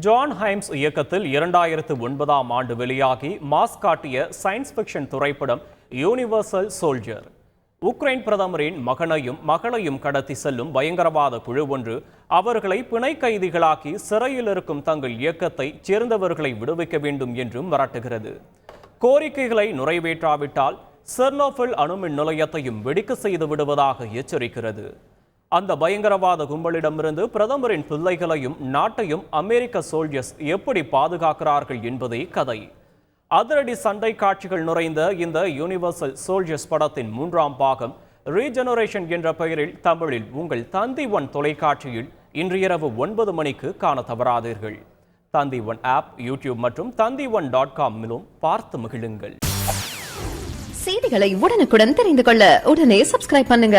John ஹைம்ஸ் இயக்கத்தில் 2009ஆம் ஆண்டு வெளியாகி மாஸ் காட்டிய சயின்ஸ் ஃபிக்ஷன் திரைப்படம் யூனிவர்சல் சோல்ஜர். உக்ரைன் பிரதமரின் மகளையும் கடத்தி செல்லும் பயங்கரவாத குழு ஒன்று அவர்களை பிணை கைதிகளாக்கி சிறையில் இருக்கும் தங்கள் இயக்கத்தை சேர்ந்தவர்களை விடுவிக்க வேண்டும் என்றும் மிரட்டுகிறது. கோரிக்கைகளை நிறைவேற்றாவிட்டால் செர்னோபில் அணுமின் நிலையத்தையும் வெடிக்க செய்து விடுவதாக எச்சரிக்கிறது. அந்த பயங்கரவாத கும்பலிடமிருந்து பிரதமரின் பிள்ளைகளையும் நாட்டையும் அமெரிக்க சோல்ஜர்ஸ் எப்படி பாதுகாக்கிறார்கள் என்பதே கதை. அதிரடி சண்டை காட்சிகள் நிறைந்த இந்த யூனிவர்சல் சோல்ஜர்ஸ் படத்தின் 3ஆம் பாகம் ரீஜெனரேஷன் என்ற பெயரில் தமிழில் உங்கள் தந்தி ஒன் தொலைக்காட்சியில் இன்று இரவு 9 மணிக்கு காண தவறாதீர்கள். தந்தி ஒன் ஆப், யூடியூப் மற்றும் thandione.com பார்த்து மகிழுங்கள். செய்திகளை உடனுக்குடன் தெரிந்து கொள்ள உடனே சப்ஸ்கிரைப் பண்ணுங்க.